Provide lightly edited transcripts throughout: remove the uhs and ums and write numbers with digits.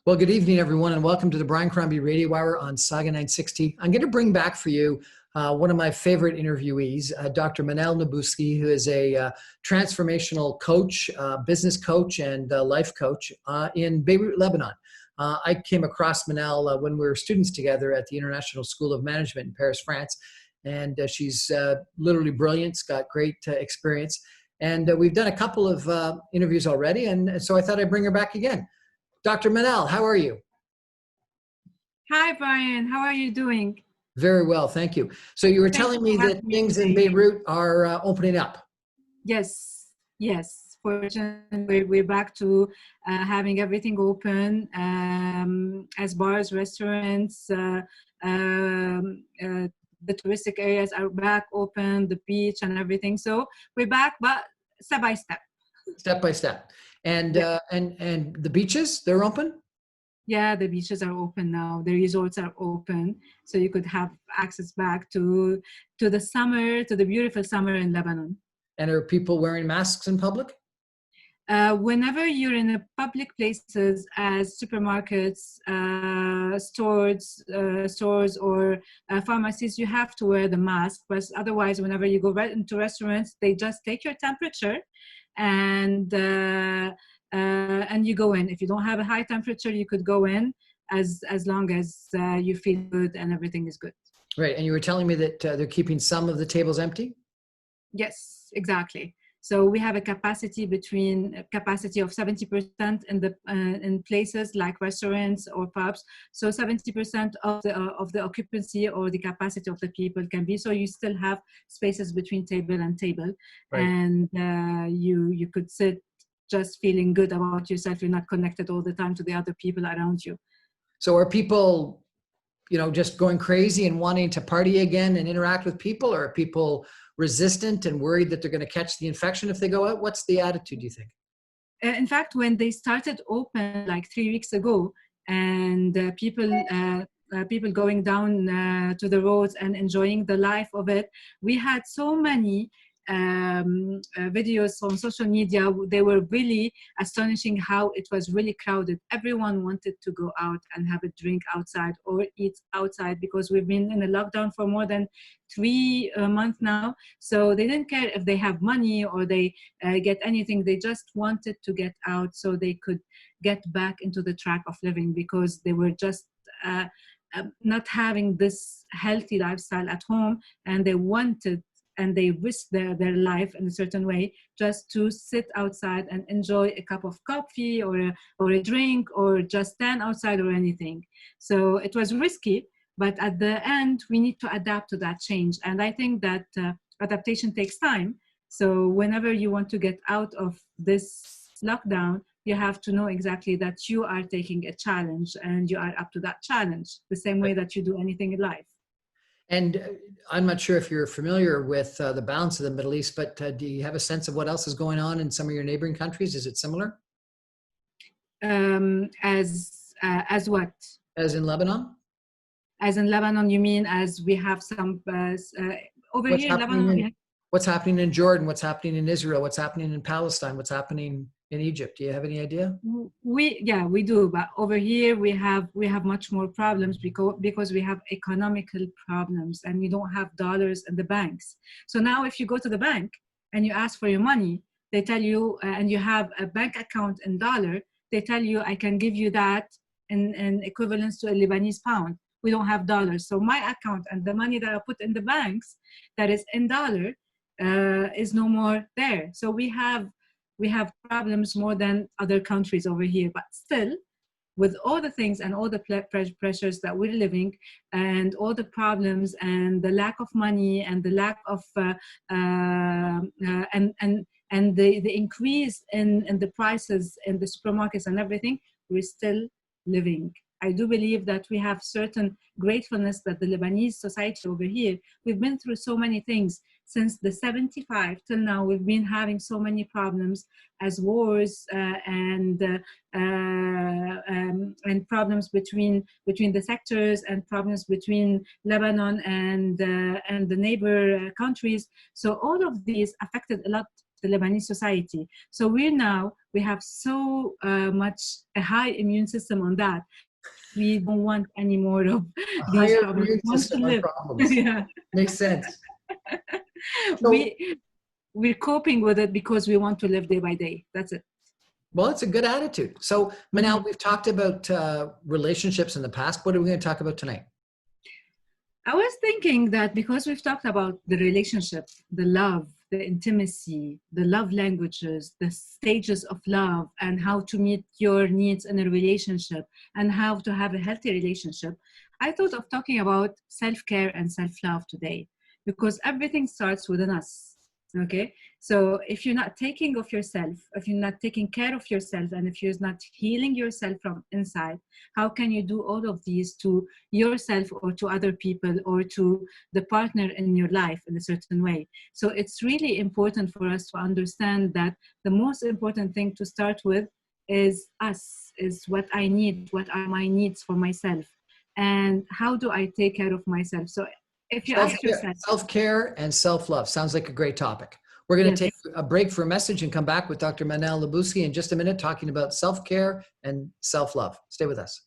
Well, good evening, everyone, and welcome to the Brian Crombie Radio Hour on Saga 960. I'm going to bring back for you one of my favorite interviewees, Dr. Manal Naboulsi, who is a transformational coach, business coach, and life coach in Beirut, Lebanon. I came across Manal when we were students together at the International School of Management in Paris, France, and she's literally brilliant, got great experience. And we've done a couple of interviews already, and so I thought I'd bring her back again. Dr. Manal, how are you? Hi, Brian. How are you doing? Very well, thank you. So you were telling me that things in Beirut are opening up. Yes. Fortunately, we're back to having everything open, as bars, restaurants, the touristic areas are back open, the beach and everything. So we're back, but step by step. Step by step. And and the beaches, they're open? Yeah, the beaches are open now. The resorts are open, so you could have access back to the summer, to the beautiful summer in Lebanon. And are people wearing masks in public? Whenever you're in a public places, as supermarkets, stores, or pharmacies, you have to wear the mask. But otherwise, whenever you go right into restaurants, they just take your temperature, and you go in. If you don't have a high temperature, you could go in as long as you feel good and everything is good. Right. And you were telling me that they're keeping some of the tables empty? Yes, exactly. So we have a capacity of 70% in places like restaurants or pubs. So 70% of the occupancy or the capacity of the people can be. So you still have spaces between table and table, right. And you could sit just feeling good about yourself. You're not connected all the time to the other people around you. So are people, just going crazy and wanting to party again and interact with people, or are people resistant and worried that they're going to catch the infection if they go out? What's the attitude, do you think? In fact, when they started open like 3 weeks ago, and people going down to the roads and enjoying the life of it, we had so many videos on social media. They were really astonishing how it was really crowded. Everyone wanted to go out and have a drink outside or eat outside, because we've been in a lockdown for more than 3 months now. So they didn't care if they have money or they get anything. They just wanted to get out so they could get back into the track of living, because they were just not having this healthy lifestyle at home, and they wanted and they risked their life in a certain way just to sit outside and enjoy a cup of coffee or a drink, or just stand outside or anything. So it was risky, but at the end, we need to adapt to that change. And I think that adaptation takes time. So whenever you want to get out of this lockdown, you have to know exactly that you are taking a challenge and you are up to that challenge, the same way that you do anything in life. And I'm not sure if you're familiar with the balance of the Middle East, but do you have a sense of what else is going on in some of your neighboring countries? Is it similar? As what? As in Lebanon? As in Lebanon, you mean as we have some over here in Lebanon? What's happening in Jordan? What's happening in Israel? What's happening in Palestine? What's happening in Egypt? Do you have any idea? We do, but over here we have much more problems because we have economical problems and we don't have dollars in the banks. So now if you go to the bank and you ask for your money, they tell you, and you have a bank account in dollar, they tell you, I can give you that in equivalence to a Lebanese pound. We don't have dollars. So my account and the money that I put in the banks that is in dollar is no more there. So we have problems more than other countries over here, but still, with all the things and all the pressures that we're living, and all the problems and the lack of money and the lack of and the increase in the prices in the supermarkets and everything, we're still living. I do believe that we have certain gratefulness that the Lebanese society over here, we've been through so many things. Since the 75 till now, we've been having so many problems as wars and problems between the sectors, and problems between Lebanon and the neighbor countries. So all of these affected a lot the Lebanese society. So we have so much a high immune system on that. We don't want any more of A these higher problems. immune We want to system on live. problems. Yeah. Makes sense. So, We're coping with it because we want to live day by day. That's it. well, it's a good attitude. So, Manal, Mhm. we've talked about relationships in the past. What are we going to talk about tonight? I was thinking that because we've talked about the relationship, the love, the intimacy, the love languages, the stages of love, and how to meet your needs in a relationship, and how to have a healthy relationship, I thought of talking about self-care and self-love today, because everything starts within us. Okay, so if you're not taking of yourself, if you're not taking care of yourself, and if you're not healing yourself from inside, how can you do all of these to yourself or to other people or to the partner in your life in a certain way? So it's really important for us to understand that the most important thing to start with is us, is what I need, what are my needs for myself, and how do I take care of myself. So if you ask yourself, Self-care and self-love sounds like a great topic. We're going to yes, take a break for a message and come back with Dr. Manal Naboulsi in just a minute, talking about self-care and self-love. Stay with us.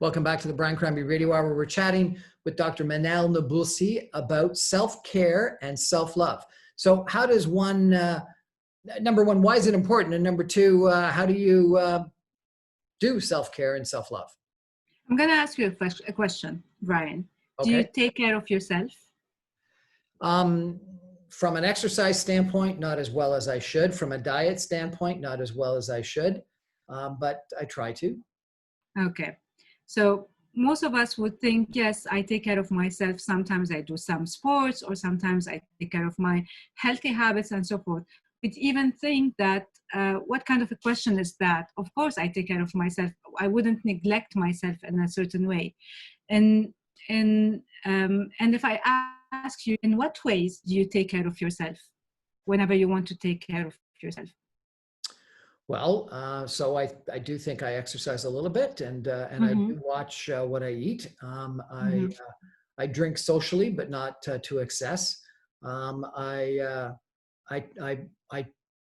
Welcome back to the Brian Crombie Radio Hour, where we're chatting with Dr. Manal Naboulsi about self-care and self-love. So how does one, number one, why is it important? And number two, how do you do self-care and self-love? I'm going to ask you a question, Brian. Do you Okay. take care of yourself? From an exercise standpoint, not as well as I should. From a diet standpoint, not as well as I should. But I try to. Okay. So most of us would think, yes, I take care of myself. Sometimes I do some sports, or sometimes I take care of my healthy habits and so forth. We'd even think that, what kind of a question is that? Of course, I take care of myself. I wouldn't neglect myself in a certain way. And if I ask you, in what ways do you take care of yourself whenever you want to take care of yourself? Well, so I do think I exercise a little bit, and I Mm-hmm. do watch what I eat. Mm-hmm. I drink socially, but not to excess. I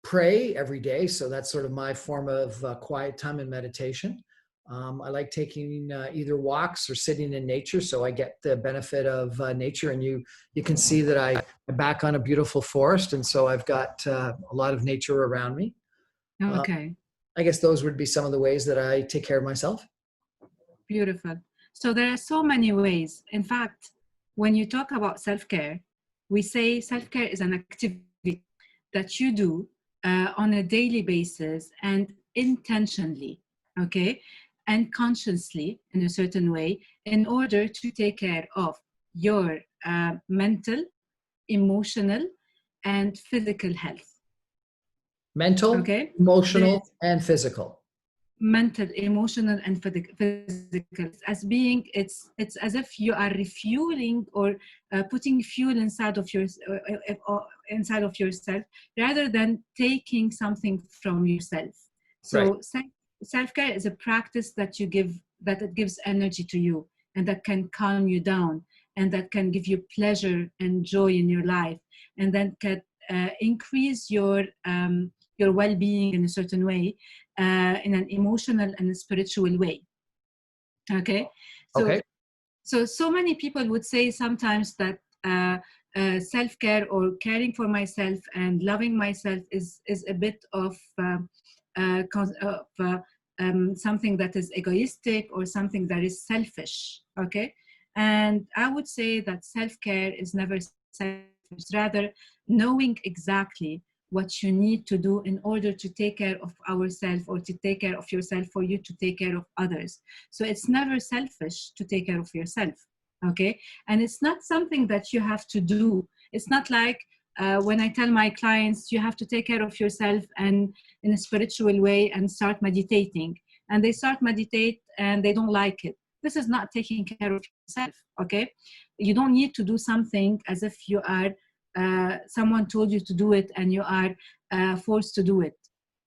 pray every day, so that's sort of my form of quiet time and meditation. I like taking either walks or sitting in nature, so I get the benefit of nature. And you can see that I'm back on a beautiful forest, and so I've got a lot of nature around me. Okay. I guess those would be some of the ways that I take care of myself. Beautiful. So there are so many ways. In fact, when you talk about self-care, we say self-care is an activity that you do on a daily basis and intentionally, okay, and consciously in a certain way, in order to take care of your mental, emotional, and physical health. Mental, Okay, emotional, and physical. mental, emotional, and physical, as being it's as if you are refueling or putting fuel inside of yourself, rather than taking something from yourself. Right. So self-care is a practice that it gives energy to you, and that can calm you down, and that can give you pleasure and joy in your life, and then can increase your well-being in a certain way, in an emotional and spiritual way. Okay, Okay. so many people would say sometimes that self-care or caring for myself and loving myself is a bit of something that is egoistic, or something that is selfish. Okay, and I would say that self-care is never selfish, rather knowing exactly what you need to do in order to take care of ourselves, or to take care of yourself for you to take care of others. So it's never selfish to take care of yourself. Okay, and it's not something that you have to do. It's not like when I tell my clients, you have to take care of yourself and in a spiritual way and start meditating, and they start meditate and they don't like it. This is not taking care of yourself. Okay, you don't need to do something as if you are someone told you to do it and you are forced to do it.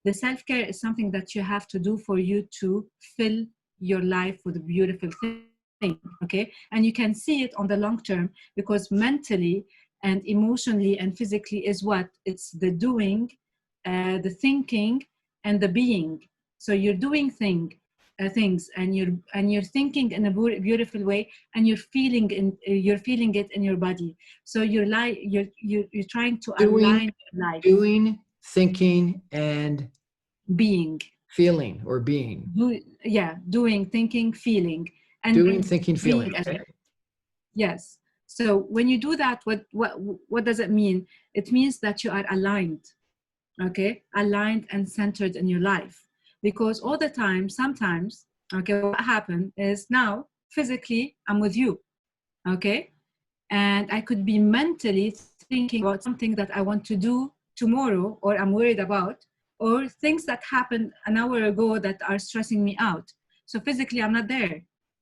The self-care is something that you have to do for you to fill your life with beautiful things, thing, okay? And you can see it on the long term, because mentally and emotionally and physically is what? It's the doing, the thinking, and the being. So you're doing things, and you're thinking in a beautiful way, and you're feeling it in your body. So you're trying to align your life. Doing, thinking, and Being. feeling, or being. Doing, thinking, feeling, and Doing, thinking, feeling. being as Okay. well. Yes. So when you do that, what does it mean? It means that you are aligned, okay? Aligned and centered in your life. Because all the time, sometimes, okay, what happened is now physically I'm with you, okay? And I could be mentally thinking about something that I want to do tomorrow, or I'm worried about, or things that happened an hour ago that are stressing me out. So physically I'm not there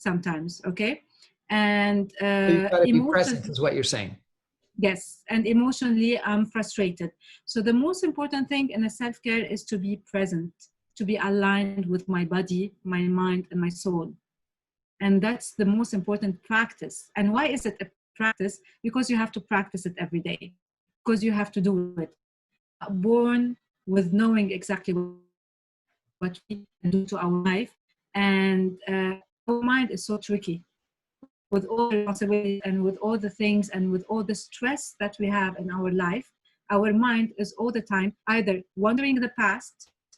sometimes, okay? And So you've got to be present, emotionally, is what you're saying. yes, and emotionally I'm frustrated. So the most important thing in a self-care is to be present, to be aligned with my body, my mind, and my soul. And that's the most important practice. And why is it a practice? Because you have to practice it every day, because you have to do it. We're not born with knowing exactly what we can do to our life. And our mind is so tricky, with all the responsibilities and with all the things and with all the stress that we have in our life. Our mind is all the time either wandering the past,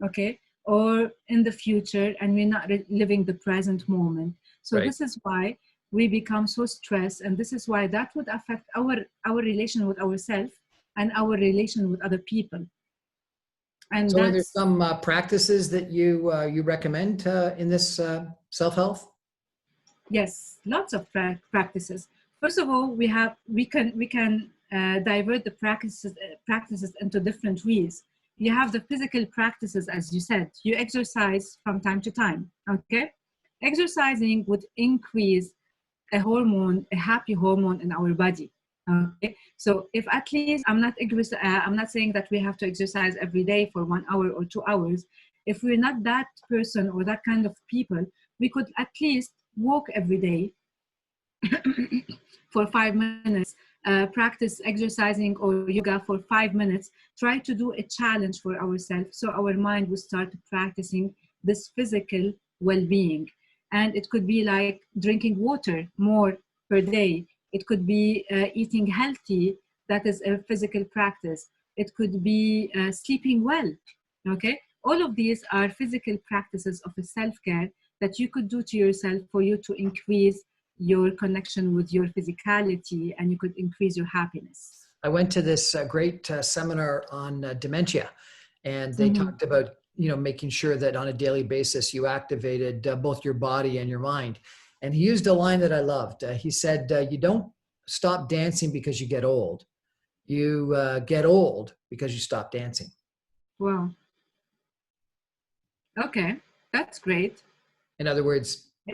okay, or in the future, and we're not living the present moment. So Right. this is why we become so stressed, and this is why that would affect our relation with ourselves and our relation with other people. And So are there that's, some practices that you recommend in this self-health? yes, lots of practices. First of all, we can divert the practices into different ways. You have the physical practices, as you said. You exercise from time to time. Okay, exercising would increase a happy hormone in our body. Okay, so if at least I'm not saying that we have to exercise every day for 1 hour or 2 hours. If we're not that person or that kind of people, we could at least walk every day for 5 minutes, practice exercising or yoga for 5 minutes, try to do a challenge for ourselves so our mind will start practicing this physical well-being. And it could be like drinking water more per day. It could be eating healthy, that is a physical practice. It could be sleeping well, okay? All of these are physical practices of a self-care that you could do to yourself for you to increase your connection with your physicality, and you could increase your happiness. I went to this great seminar on dementia, and they Mm-hmm. talked about making sure that on a daily basis you activated both your body and your mind. And he used a line that I loved. He said, "You don't stop dancing because you get old. You get old because you stop dancing." Wow. Okay, that's great. In other words,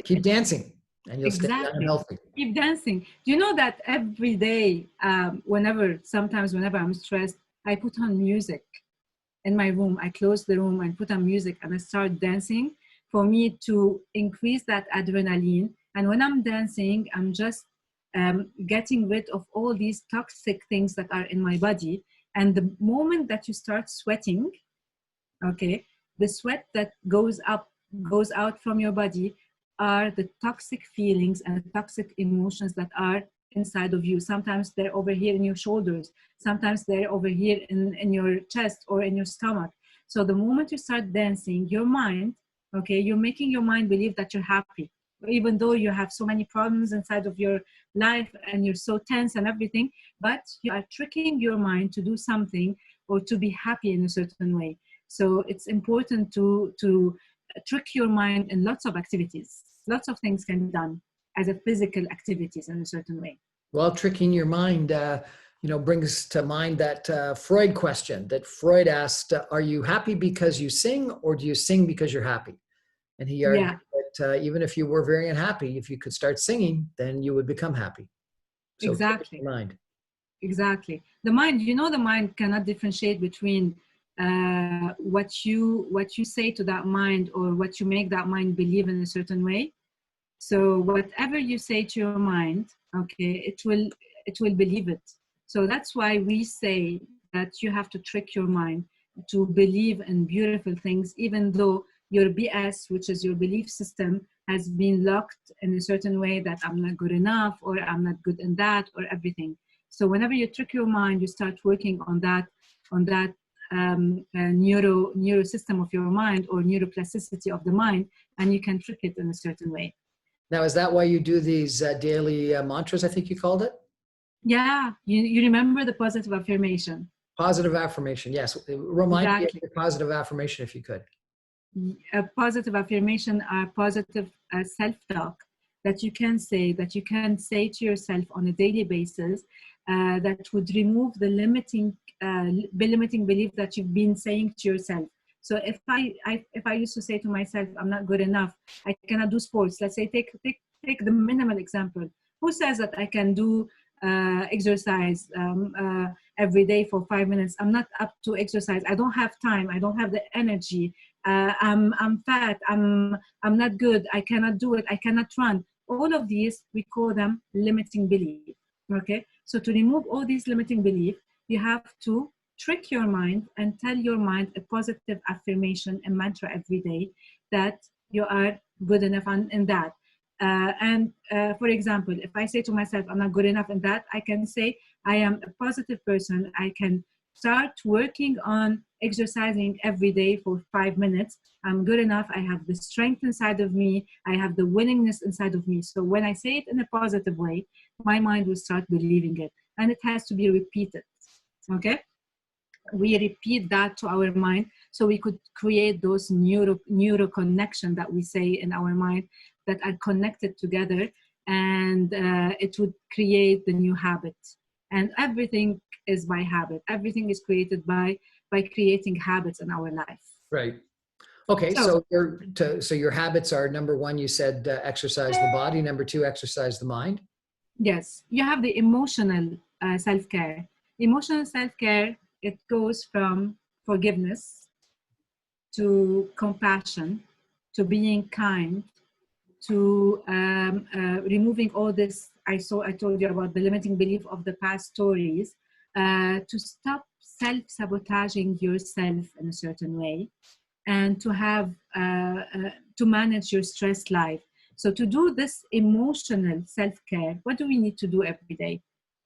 keep dancing, and you'll stay young and Exactly. healthy. Keep dancing. Do you know that every day, sometimes whenever I'm stressed, I put on music in my room. I close the room and put on music and I start dancing for me to increase that adrenaline. And when I'm dancing, I'm just getting rid of all these toxic things that are in my body. And the moment that you start sweating, okay, the sweat that goes out from your body are the toxic feelings and the toxic emotions that are inside of you. Sometimes they're over here in your shoulders, sometimes they're over here in your chest or in your stomach. So the moment you start dancing, your mind, okay, you're making your mind believe that you're happy, even though you have so many problems inside of your life and you're so tense and everything, but you are tricking your mind to do something or to be happy in a certain way. So it's important to trick your mind in lots of activities. Lots of things can be done as a physical activities in a certain way. Well, tricking your mind, brings to mind that Freud question that Freud asked, "Are you happy because you sing, or do you sing because you're happy?" And he argued Yeah, that even if you were very unhappy, if you could start singing, then you would become happy. So trick exactly. your mind. Exactly. The mind, the mind cannot differentiate between what you say to that mind or what you make that mind believe in a certain way. So whatever you say to your mind, okay, it will believe it. So that's why we say that you have to trick your mind to believe in beautiful things, even though your BS, which is your belief system, has been locked in a certain way that I'm not good enough, or I'm not good in that, or everything. So whenever you trick your mind, you start working on that neuro system of your mind, or neuroplasticity of the mind, and you can trick it in a certain way. Now, is that why you do these daily mantras, I think you called it? Yeah, you remember the positive affirmation. Positive affirmation. Yes. Remind me of Exactly. your positive affirmation if you could. A positive affirmation are positive self-talk that you can say to yourself on a daily basis, that would remove the limiting belief that you've been saying to yourself. So if I used to say to myself, I'm not good enough, I cannot do sports. Let's say take the minimal example. Who says that I can do exercise every day for 5 minutes? I'm not up to exercise. I don't have time. I don't have the energy. I'm fat. I'm not good. I cannot do it. I cannot run. All of these, we call them limiting belief. Okay. So to remove all these limiting belief, you have to trick your mind and tell your mind a positive affirmation and mantra every day that you are good enough in that. For example, if I say to myself, I'm not good enough in that, I can say, I am a positive person. I can start working on exercising every day for 5 minutes. I'm good enough. I have the strength inside of me. I have the willingness inside of me. So when I say it in a positive way, my mind will start believing it. And it has to be repeated. Okay? We repeat that to our mind so we could create those neuro connection that we say in our mind that are connected together, and it would create the new habit. And everything is by habit. Everything is created by creating habits in our life. Right. Okay. So So your habits are, number one, you said exercise the body. Number two, exercise the mind. yes, you have the emotional self-care. Emotional self-care, it goes from forgiveness to compassion, to being kind, to removing all this. I told you about the limiting belief of the past stories, to stop self-sabotaging yourself in a certain way, and to have to manage your stress life. So to do this emotional self-care, what do we need to do every day?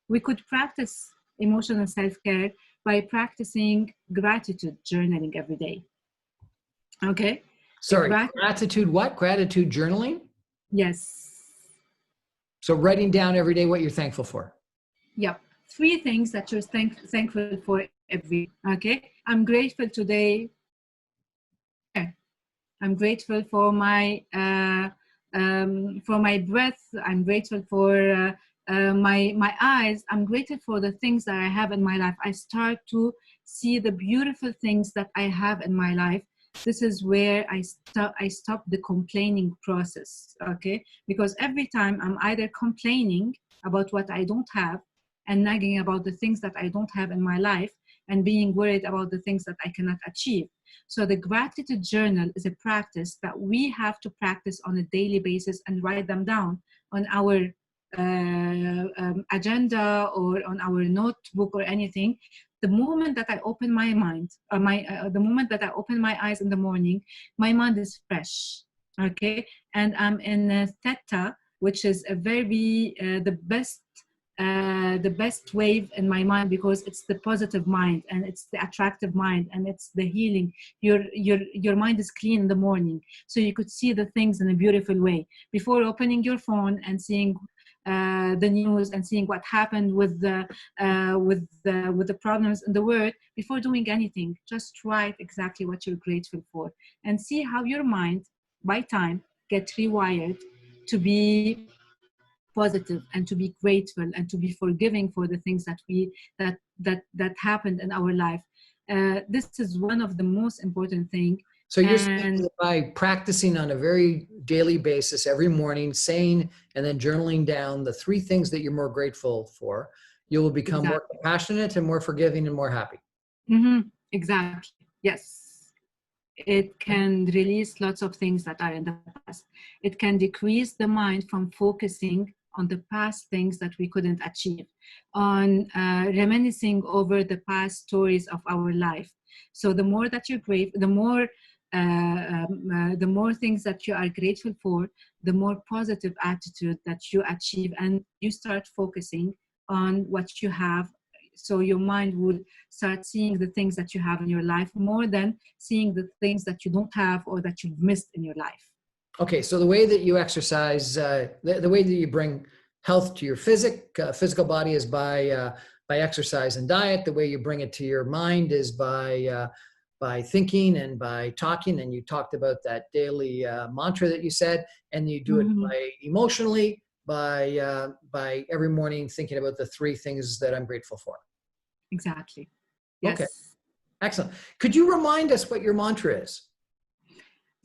We could practice emotional self-care by practicing gratitude journaling every day. Okay. Sorry, gratitude what? Gratitude journaling? Yes. So writing down every day what you're thankful for. Yep. 3 things that you're thankful for every. Okay. I'm grateful today. I'm grateful for my breath. I'm grateful for my eyes. I'm grateful for the things that I have in my life. I start to see the beautiful things that I have in my life. This is where I stop the complaining process. Okay, because every time I'm either complaining about what I don't have and nagging about the things that I don't have in my life, and being worried about the things that I cannot achieve. So the gratitude journal is a practice that we have to practice on a daily basis and write them down on our agenda or on our notebook or anything. The moment that I open my mind, the moment that I open my eyes in the morning, my mind is fresh. Okay, and I'm in theta, which is a very the best wave in my mind, because it's the positive mind and it's the attractive mind and it's the healing. Your mind is clean in the morning, so you could see the things in a beautiful way before opening your phone and seeing the news and seeing what happened with the problems in the world. Before doing anything, just write exactly what you're grateful for and see how your mind by time get rewired to be positive and to be grateful and to be forgiving for the things that happened in our life. This is one of the most important thing. So you're saying that by practicing on a very daily basis every morning, saying and then journaling down the 3 things that you're more grateful for, you will become more compassionate and more forgiving and more happy. Exactly. Yes. it can release lots of things that are in the past. It can decrease the mind from focusing on the past things that we couldn't achieve, on reminiscing over the past stories of our life. So the more that you crave, the more things that you are grateful for, the more positive attitude that you achieve, and you start focusing on what you have. So your mind will start seeing the things that you have in your life more than seeing the things that you don't have or that you've missed in your life. Okay, so the way that you exercise, the way that you bring health to your physical body is by exercise and diet. The way you bring it to your mind is by thinking and by talking. And you talked about that daily mantra that you said, and you do it by emotionally, by every morning thinking about the 3 things that I'm grateful for. Exactly. Yes. Okay. Excellent. Could you remind us what your mantra is?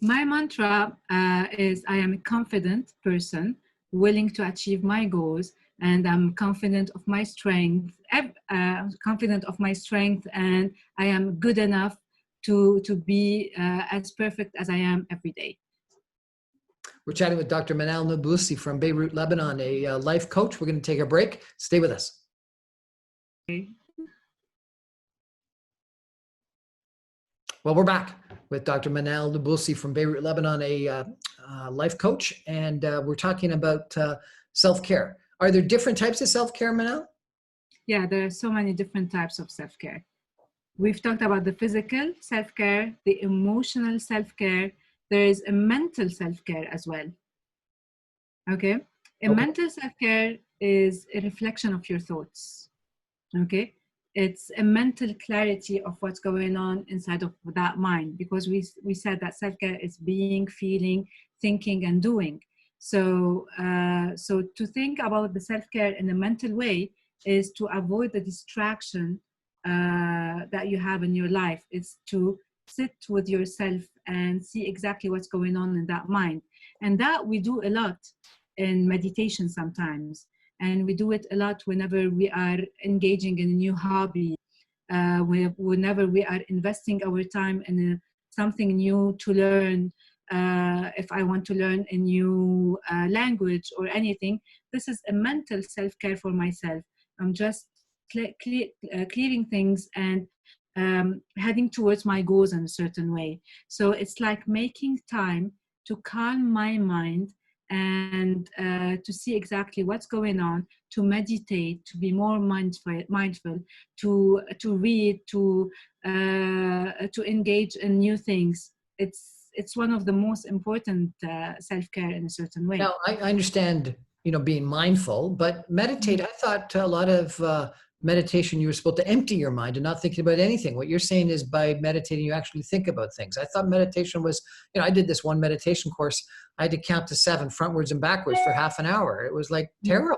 My mantra is I am a confident person, willing to achieve my goals, and I'm confident of my strength, and I am good enough to be as perfect as I am every day. We're chatting with Dr. Manal Naboulsi from Beirut, Lebanon, a life coach. We're going to take a break. Stay with us. Okay. Well, we're back with Dr. Manal Naboulsi from Beirut, Lebanon, a life coach, and we're talking about self-care. Are there different types of self-care, Manal? Yeah, there are so many different types of self-care. We've talked about the physical self-care, the emotional self-care. There is a mental self-care as well. Okay? Mental self-care is a reflection of your thoughts. Okay? It's a mental clarity of what's going on inside of that mind, because we said that self-care is being, feeling, thinking, and doing. So to think about the self-care in a mental way is to avoid the distraction that you have in your life. It's to sit with yourself and see exactly what's going on in that mind. And that we do a lot in meditation sometimes. And we do it a lot whenever we are engaging in a new hobby, whenever we are investing our time in something new to learn. If I want to learn a new language or anything, this is a mental self-care for myself. I'm just clearing things and heading towards my goals in a certain way. So it's like making time to calm my mind and to see exactly what's going on, to meditate, to be more mindful, to read, to engage in new things. It's one of the most important self-care in a certain way. Now, I understand, being mindful, but meditate, I thought a lot of meditation, you were supposed to empty your mind and not thinking about anything. What you're saying is by meditating, you actually think about things. I thought meditation was, I did this one meditation course. I had to count to 7 frontwards and backwards for half an hour. It was like terrible.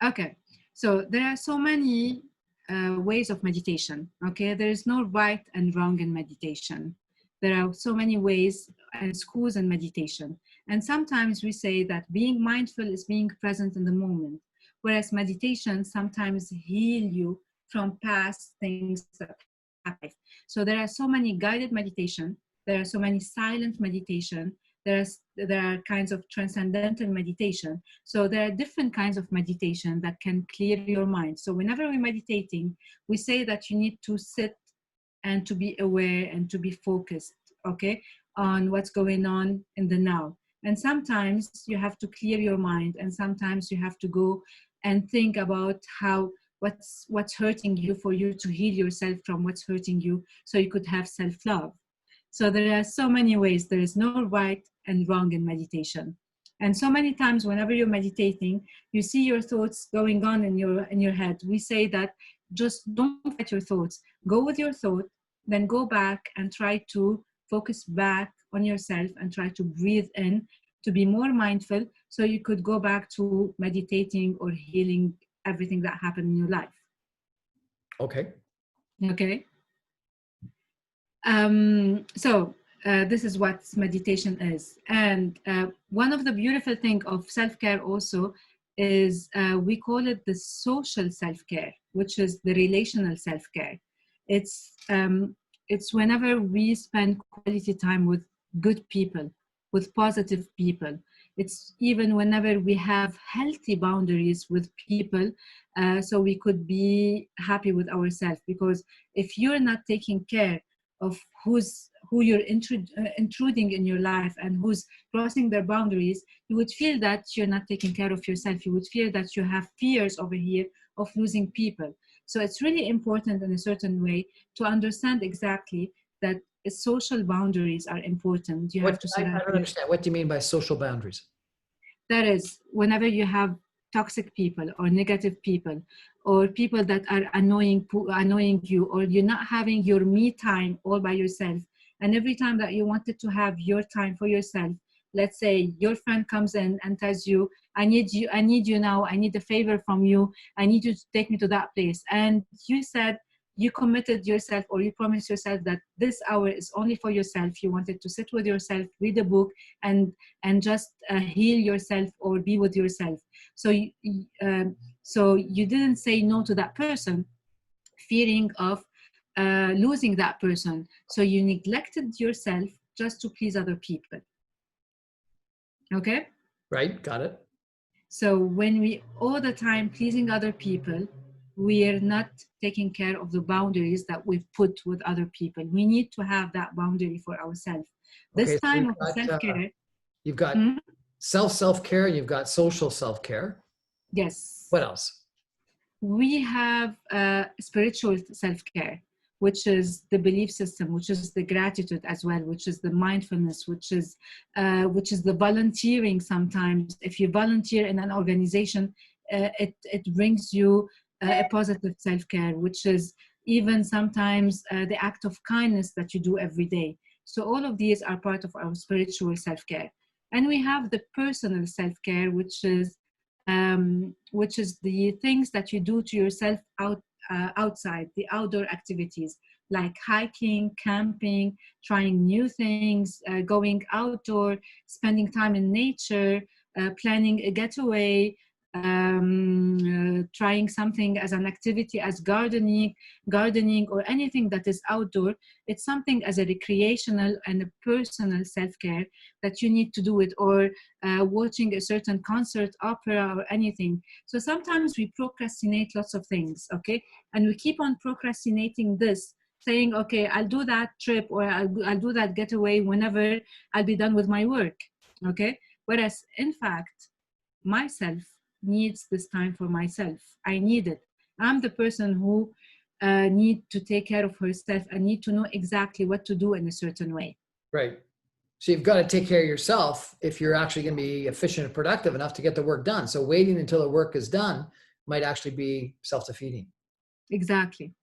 Okay. So there are so many ways of meditation. Okay. There is no right and wrong in meditation. There are so many ways and schools in meditation. And sometimes we say that being mindful is being present in the moment, whereas meditation sometimes heal you from past things that happen. So there are so many guided meditation. There are so many silent meditation. There are kinds of transcendental meditation. So there are different kinds of meditation that can clear your mind. So whenever we're meditating, we say that you need to sit and to be aware and to be focused, okay, on what's going on in the now. And sometimes you have to clear your mind, and sometimes you have to go and think about what's hurting you, for you to heal yourself from what's hurting you, so you could have self-love. So there are so many ways. There is no right and wrong in meditation. And so many times whenever you're meditating, you see your thoughts going on in your head. We say that just don't fight your thoughts. Go with your thought, then go back and try to focus back on yourself and try to breathe in, to be more mindful, so you could go back to meditating or healing everything that happened in your life. Okay. Okay. This is what meditation is. And one of the beautiful things of self-care also is we call it the social self-care, which is the relational self-care. It's it's whenever we spend quality time with good people, with positive people. It's even whenever we have healthy boundaries with people, so we could be happy with ourselves. Because if you're not taking care of who you're intruding in your life and who's crossing their boundaries, you would feel that you're not taking care of yourself. You would feel that you have fears over here of losing people. So it's really important in a certain way to understand exactly that social boundaries are important. You have What to I surround don't understand. What do you mean by social boundaries? that is, whenever you have toxic people or negative people or people that are annoying you, or you're not having your me time all by yourself, and every time that you wanted to have your time for yourself, let's say your friend comes in and tells you, I need you now, I need a favor from you, I need you to take me to that place, and you said, you committed yourself or you promised yourself that this hour is only for yourself. You wanted to sit with yourself, read a book, and just heal yourself or be with yourself. So so you didn't say no to that person, fearing of losing that person. So you neglected yourself just to please other people. Okay. Right. Got it. So when we all the time pleasing other people, we are not taking care of the boundaries that we've put with other people. We need to have that boundary for ourselves. This Okay. So time of self-care. you've got Hmm? self-care, and you've got social self-care. Yes. What else? We have spiritual self-care, which is the belief system, which is the gratitude as well, which is the mindfulness, which is the volunteering. Sometimes if you volunteer in an organization, it brings you a positive self-care, which is even sometimes the act of kindness that you do every day. So all of these are part of our spiritual self-care. And we have the personal self-care, which is the things that you do to yourself outside, the outdoor activities like hiking, camping, trying new things, going outdoor, spending time in nature, planning a getaway, trying something as an activity as gardening or anything that is outdoor. It's something as a recreational and a personal self-care that you need to do it, or watching a certain concert, opera, or anything. So sometimes we procrastinate lots of things, okay? And we keep on procrastinating this, saying, okay, I'll do that trip, or I'll do that getaway whenever I'll be done with my work, okay? Whereas, in fact, myself needs this time for myself. I need it. I'm the person who need to take care of herself and need to know exactly what to do in a certain way. Right. So you've got to take care of yourself if you're actually going to be efficient and productive enough to get the work done. So waiting until the work is done might actually be self-defeating. Exactly.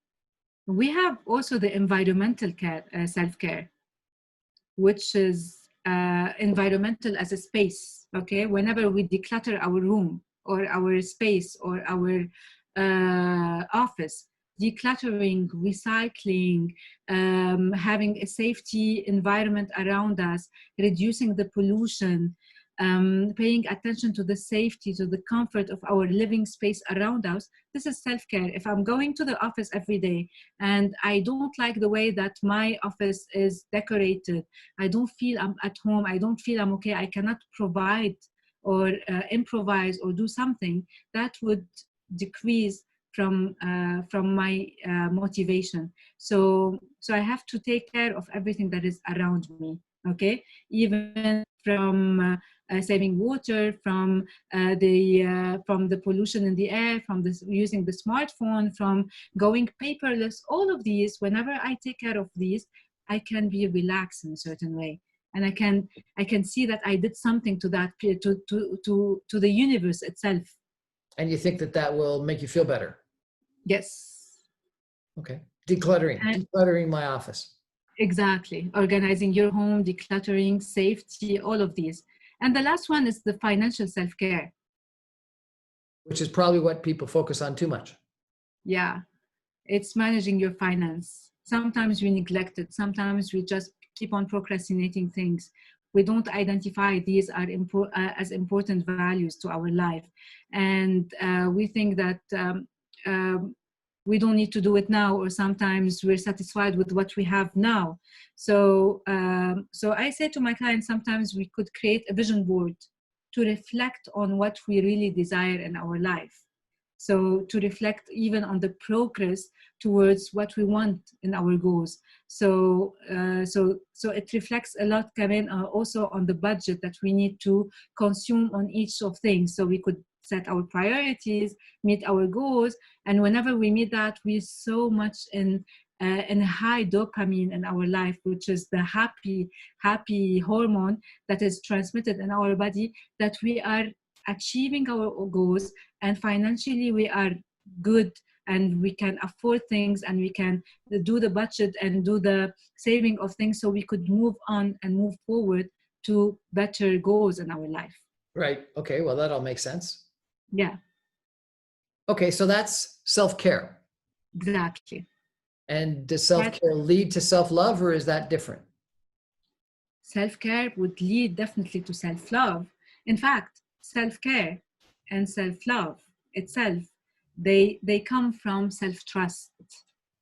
We have also the environmental care, self-care, which is environmental as a space, okay? Whenever we declutter our room or our space or our office, decluttering, recycling, having a safety environment around us, reducing the pollution, paying attention to the safety, to the comfort of our living space around us. This is self-care. If I'm going to the office every day and I don't like the way that my office is decorated, I don't feel I'm at home, I don't feel I'm okay, I cannot provide or improvise or do something, that would decrease from my motivation. So I have to take care of everything that is around me, okay? Even from saving water, from the pollution in the air, from this, using the smartphone, from going paperless. All of these, whenever I take care of these, I can be relaxed in a certain way, and I can see that I did something to that, to the universe itself. And you think that that will make you feel better? Yes. Okay. Decluttering my office. Exactly. Organizing your home, decluttering, safety, all of these. And the last one is the financial self-care. Which is probably what people focus on too much. Yeah. It's managing your finance. Sometimes we neglect it. Sometimes we just keep on procrastinating things. We don't identify these are as important values to our life. And we think that we don't need to do it now, or sometimes we're satisfied with what we have now. So so I say to my clients, sometimes we could create a vision board to reflect on what we really desire in our life. So to reflect even on the progress towards what we want in our goals. So so it reflects a lot, Karen, also on the budget that we need to consume on each of things. So we could set our priorities, meet our goals, and whenever we meet that, we're so much in high dopamine in our life, which is the happy hormone that is transmitted in our body, that we are achieving our goals, and financially we are good, and we can afford things, and we can do the budget and do the saving of things, so we could move on and move forward to better goals in our life. Right. Okay. Well, that all makes sense. Yeah. Okay. So that's self-care. Exactly. And does self-care lead to self-love, or is that different? Self-care would lead definitely to self-love. In fact, self-care and self-love itself, they come from self-trust.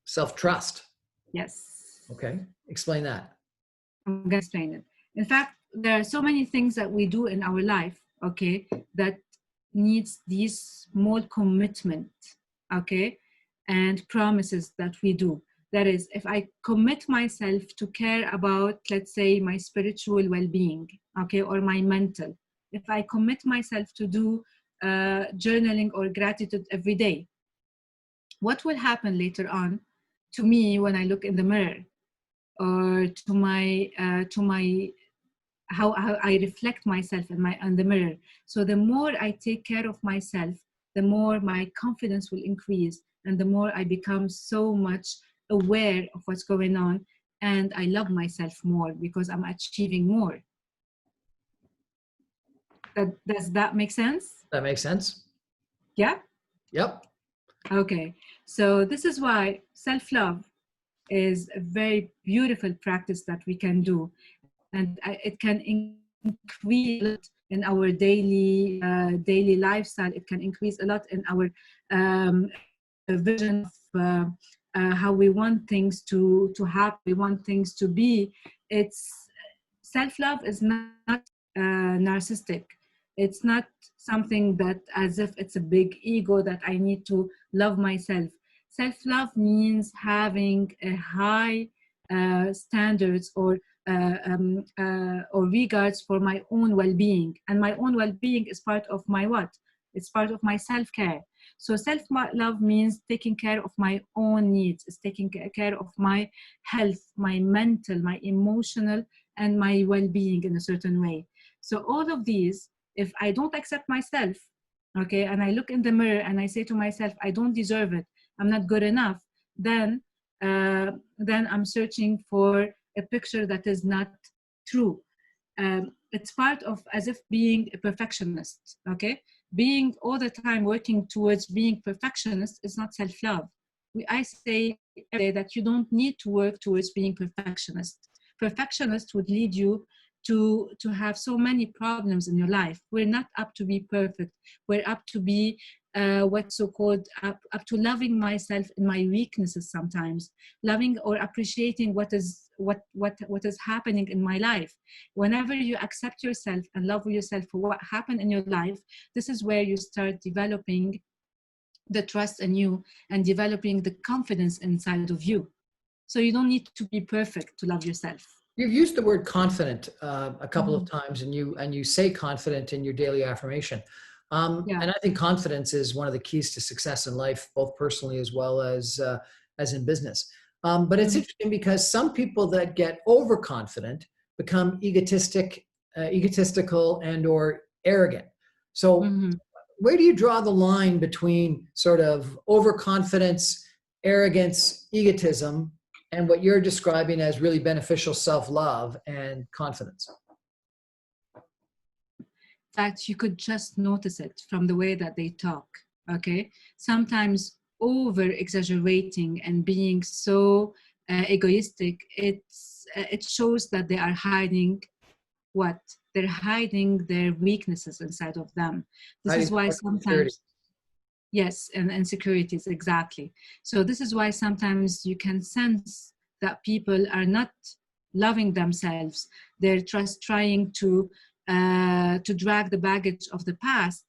Self-trust. Yes. Okay. Explain that. I'm going to explain it. In fact, there are so many things that we do in our life, okay, that needs these small commitment, okay, and promises that we do. That is, if I commit myself to care about, let's say, my spiritual well-being, okay, or my mental, if I commit myself to do journaling or gratitude every day, what will happen later on to me when I look in the mirror, or to my how I reflect myself in the mirror? So the more I take care of myself, the more my confidence will increase, and the more I become so much aware of what's going on, and I love myself more because I'm achieving more. Does that make sense? That makes sense. Yeah? Yep. Okay. So this is why self-love is a very beautiful practice that we can do, and it can increase in our daily lifestyle. It can increase a lot in our vision of how we want things to happen, we want things to be. It's self-love is not narcissistic. It's not something that as if it's a big ego that I need to love myself. Self-love means having a high standards or regards for my own well-being, and my own well-being is part of my what? It's part of my self-care. So self-love means taking care of my own needs. It's taking care of my health, my mental, my emotional, and my well-being in a certain way. So all of these, if I don't accept myself, okay, and I look in the mirror and I say to myself, I don't deserve it, I'm not good enough, then I'm searching for a picture that is not true. It's part of as if being a perfectionist, okay? Being all the time working towards being perfectionist is not self-love. I say every day that you don't need to work towards being perfectionist. Perfectionist would lead you to have so many problems in your life. We're not up to be perfect. We're up to be what's so called up to loving myself in my weaknesses sometimes, loving or appreciating what is happening in my life. Whenever you accept yourself and love yourself for what happened in your life, this is where you start developing the trust in you and developing the confidence inside of you. So you don't need to be perfect to love yourself. You've used the word confident a couple of times, and you say confident in your daily affirmation. Yeah. And I think confidence is one of the keys to success in life, both personally as well as in business. But it's interesting because some people that get overconfident become egotistical and or arrogant. So where do you draw the line between sort of overconfidence, arrogance, egotism, and what you're describing as really beneficial self-love and confidence? In fact, you could just notice it from the way that they talk, okay? Sometimes over-exaggerating and being so egoistic, it shows that they are hiding what? They're hiding their weaknesses inside of them. This is why sometimes Yes, and insecurities, exactly. So this is why sometimes you can sense that people are not loving themselves. They're just trying to drag the baggage of the past,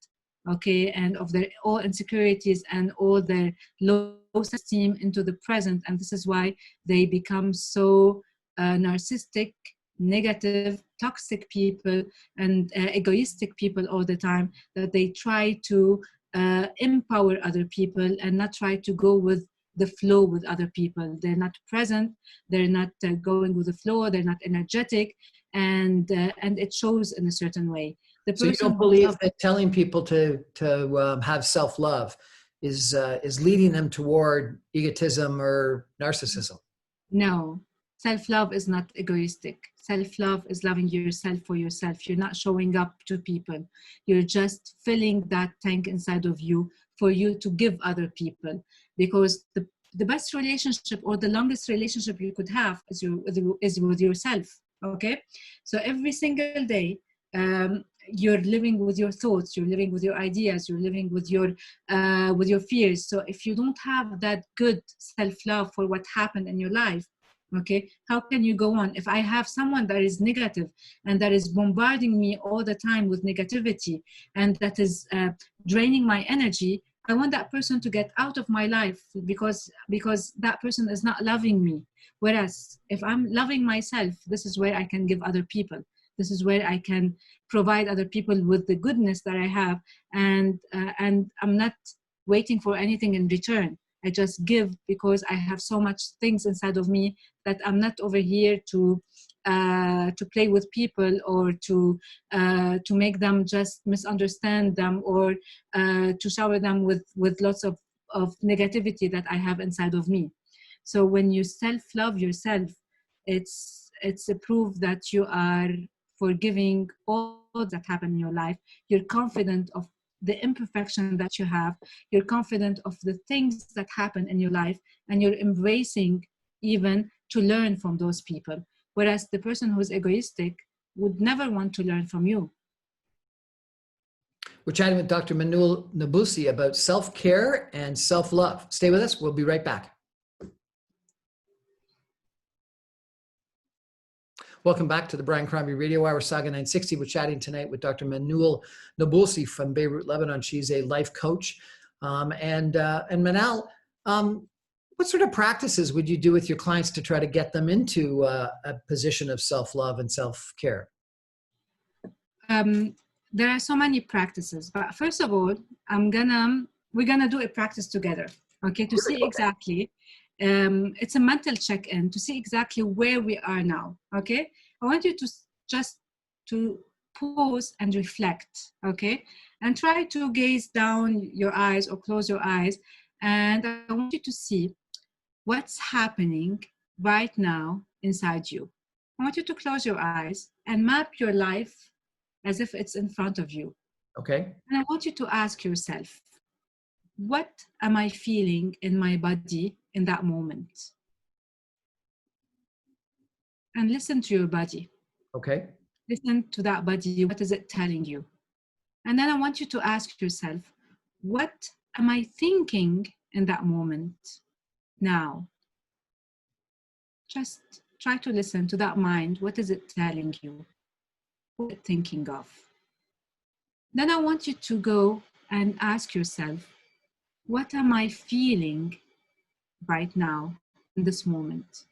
okay, and of their all insecurities and all their low self-esteem into the present. And this is why they become so narcissistic, negative, toxic people, and egoistic people all the time, that they try to empower other people and not try to go with the flow with other people. They're not present, they're not going with the flow, they're not energetic, and it shows in a certain way. The So you person don't who's believe that telling people to have self-love is leading them toward egotism or narcissism? no, self-love is not egoistic. Self-love is loving yourself for yourself. You're not showing up to people. You're just filling that tank inside of you for you to give other people. Because the best relationship or the longest relationship you could have is with yourself. Okay? So every single day, you're living with your thoughts, you're living with your ideas, you're living with your fears. So if you don't have that good self-love for what happened in your life, okay, how can you go on? If I have someone that is negative and that is bombarding me all the time with negativity, and that is draining my energy, I want that person to get out of my life, because that person is not loving me. Whereas if I'm loving myself, this is where I can give other people. This is where I can provide other people with the goodness that I have, and I'm not waiting for anything in return. I just give because I have so much things inside of me that I'm not over here to play with people, or to make them just misunderstand them, or to shower them with lots of negativity that I have inside of me. So when you self-love yourself, it's a proof that you are forgiving all that happened in your life. You're confident of the imperfection that you have. You're confident of the things that happen in your life, and you're embracing even to learn from those people. Whereas the person who's egoistic would never want to learn from you. We're chatting with Dr. Manal Naboulsi about self-care and self-love. Stay with us. We'll be right back. Welcome back to the Brian Crombie Radio Hour, Saga 960. We're chatting tonight with Dr. Manal Naboulsi from Beirut, Lebanon. She's a life coach. And Manal, what sort of practices would you do with your clients to try to get them into a position of self-love and self-care? There are so many practices, but first of all, we're gonna do a practice together, okay, to see exactly. It's a mental check-in to see exactly where we are now. Okay, I want you to just to pause and reflect, okay, and try to gaze down your eyes or close your eyes, and I want you to see what's happening right now inside you. I want you to close your eyes and map your life as if it's in front of you. Okay. And I want you to ask yourself, what am I feeling in my body in that moment? And listen to your body. Okay. Listen to that body. What is it telling you? And then I want you to ask yourself, what am I thinking in that moment now? Just try to listen to that mind. What is it telling you? What is it thinking of? Then I want you to go and ask yourself, what am I feeling right now in this moment?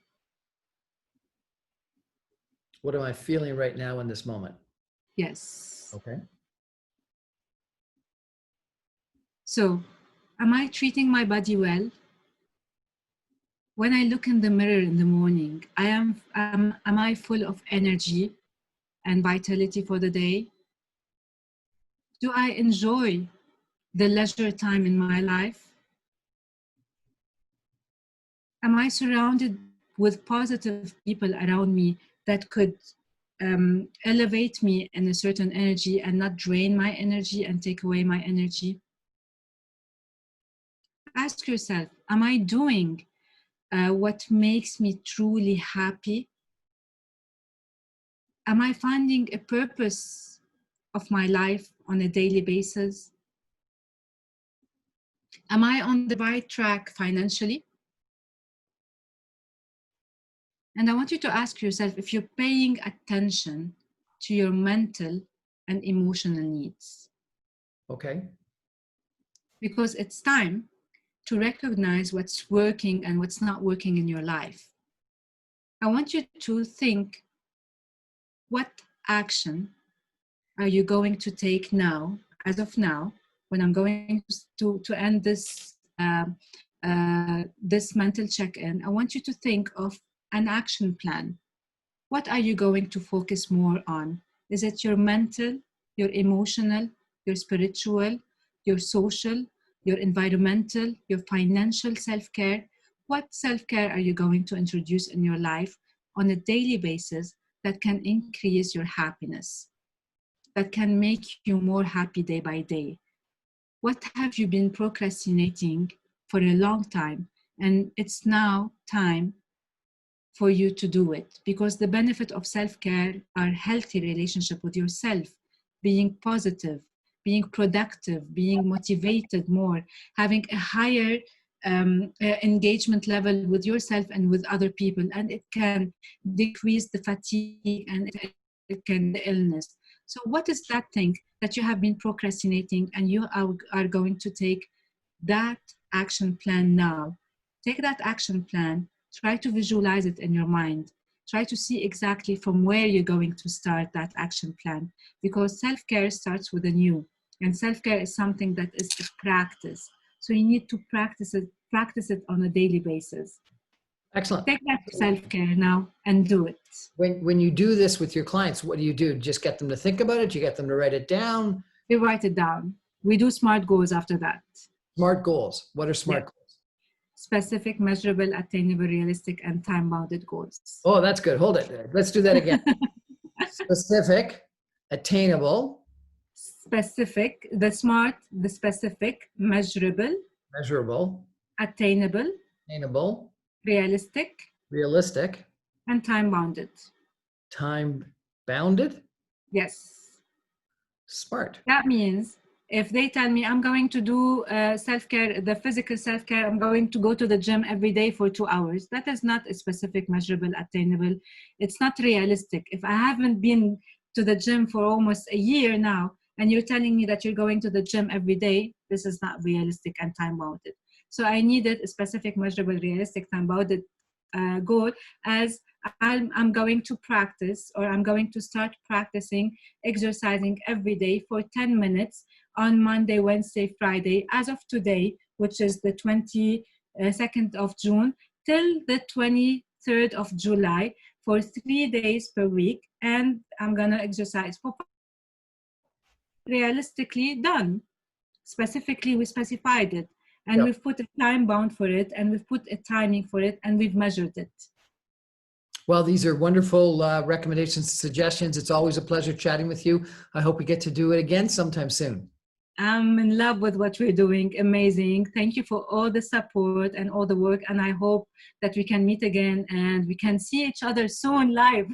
What am I feeling right now in this moment? Yes. Okay. So, am I treating my body well? When I look in the mirror in the morning, am I full of energy and vitality for the day? Do I enjoy the leisure time in my life? Am I surrounded with positive people around me that could elevate me in a certain energy and not drain my energy and take away my energy? Ask yourself, am I doing what makes me truly happy? Am I finding a purpose of my life on a daily basis? Am I on the right track financially? And I want you to ask yourself if you're paying attention to your mental and emotional needs. Okay. Because it's time to recognize what's working and what's not working in your life. I want you to think, what action are you going to take now, as of now, when I'm going to end this mental check-in? I want you to think of an action plan. What are you going to focus more on? Is it your mental, your emotional, your spiritual, your social, your environmental, your financial self-care? What self-care are you going to introduce in your life on a daily basis that can increase your happiness, that can make you more happy day by day? What have you been procrastinating for a long time? And it's now time for you to do it, because the benefit of self-care are healthy relationship with yourself, being positive, being productive, being motivated more, having a higher engagement level with yourself and with other people, and it can decrease the fatigue and it can the illness. So what is that thing that you have been procrastinating, and you are going to take that action plan now? Take that action plan, try to visualize it in your mind. Try to see exactly from where you're going to start that action plan, because self-care starts with you, and self-care is something that is a practice. So you need to practice it on a daily basis. Excellent. Take that self-care now and do it. When you do this with your clients, what do you do? Just get them to think about it? You get them to write it down? We write it down. We do SMART goals after that. SMART goals. What are SMART goals? Specific, measurable, attainable, realistic, and time-bounded goals. Oh, that's good. Hold it. Let's do that again. Specific, attainable. Specific, the SMART, the specific, measurable, Measurable. Attainable, realistic, and time-bounded. Time-bounded? Yes. Smart. That means if they tell me I'm going to do self-care, the physical self-care, I'm going to go to the gym every day for 2 hours, that is not a specific, measurable, attainable. It's not realistic. If I haven't been to the gym for almost a year now, and you're telling me that you're going to the gym every day, this is not realistic and time-bounded. So I needed a specific, measurable, realistic, time-bounded goal, as I'm going to practice, or I'm going to start practicing exercising every day for 10 minutes on Monday, Wednesday, Friday, as of today, which is the 22nd of June, till the 23rd of July, for 3 days per week. And I'm going to exercise for realistically done. Specifically, we specified it, and we've put a time bound for it, and we've put a timing for it, and we've measured it. Well, these are wonderful recommendations and suggestions. It's always a pleasure chatting with you. I hope we get to do it again sometime soon. I'm in love with what we're doing. Amazing. Thank you for all the support and all the work. And I hope that we can meet again and we can see each other soon live.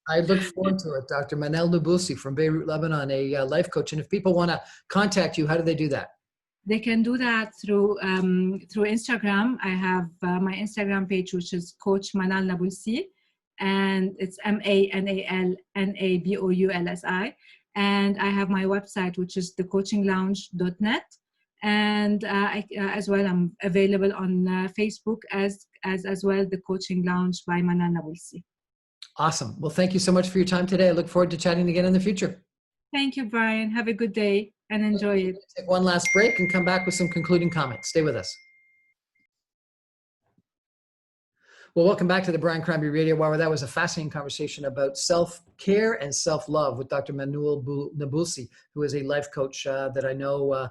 I look forward to it. Dr. Manal Naboulsi from Beirut, Lebanon, a life coach. And if people want to contact you, how do they do that? They can do that through Instagram. I have my Instagram page, which is Coach Manal Naboulsi, and it's MANALNABOULSI. And I have my website, which is thecoachinglounge.net. And as well, I'm available on Facebook as well, The Coaching Lounge by Manal Naboulsi. Awesome. Well, thank you so much for your time today. I look forward to chatting again in the future. Thank you, Brian. Have a good day and enjoy it. Take one last break and come back with some concluding comments. Stay with us. Well, welcome back to the Brian Crombie Radio Hour. That was a fascinating conversation about self-care and self-love with Dr. Manal Naboulsi, who is a life coach that I know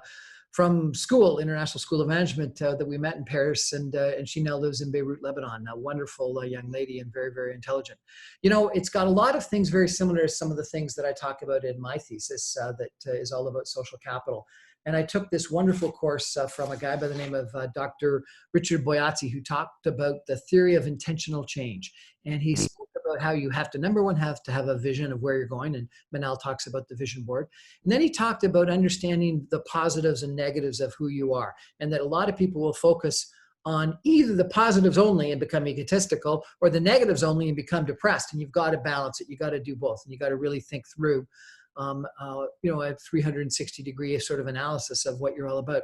from school, International School of Management, that we met in Paris, and she now lives in Beirut, Lebanon. A wonderful young lady and very, very intelligent. You know, it's got a lot of things very similar to some of the things that I talk about in my thesis that is all about social capital. And I took this wonderful course from a guy by the name of Dr. Richard Boyazzi, who talked about the theory of intentional change. And he spoke about how you have to, number one, have to have a vision of where you're going. And Manal talks about the vision board. And then he talked about understanding the positives and negatives of who you are. And that a lot of people will focus on either the positives only and become egotistical, or the negatives only and become depressed. And you've got to balance it. You got to do both. And you got to really think through, a 360-degree sort of analysis of what you're all about.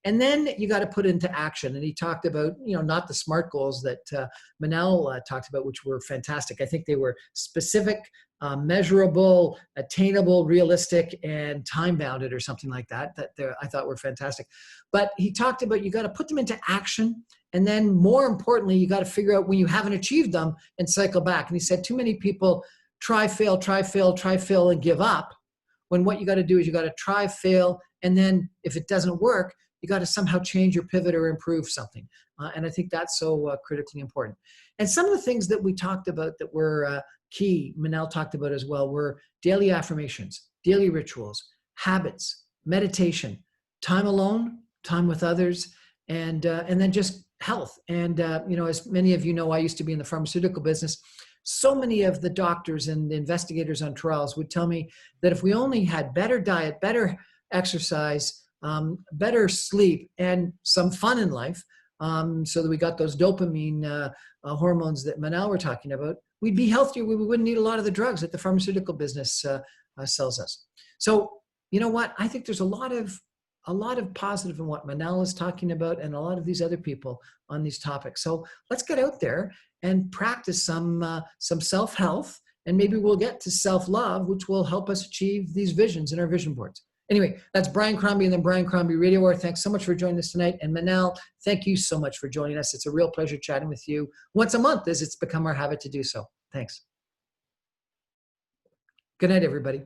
And then you got to put into action. And he talked about, not the SMART goals that Manal talked about, which were fantastic. I think they were specific, measurable, attainable, realistic, and time-bounded or something like that, I thought were fantastic. But he talked about you got to put them into action. And then more importantly, you got to figure out when you haven't achieved them and cycle back. And he said too many people try, fail, and give up, when what you got to do is you got to try, fail, and then if it doesn't work, you got to somehow change your pivot or improve something. And I think that's so critically important. And some of the things that we talked about that were key, Manal talked about as well, were daily affirmations, daily rituals, habits, meditation, time alone, time with others, and then just health. And, as many of you know, I used to be in the pharmaceutical business. So many of the doctors and the investigators on trials would tell me that if we only had better diet, better exercise, better sleep, and some fun in life, so that we got those dopamine hormones that Manal were talking about, we'd be healthier. We wouldn't need a lot of the drugs that the pharmaceutical business sells us. So, you know what? I think there's a lot of positive in what Manal is talking about and a lot of these other people on these topics. So let's get out there and practice some self-health, and maybe we'll get to self-love, which will help us achieve these visions in our vision boards. Anyway, that's Brian Crombie and the Brian Crombie Radio Hour. Thanks so much for joining us tonight. And Manal, thank you so much for joining us. It's a real pleasure chatting with you once a month, as it's become our habit to do so. Thanks. Good night, everybody.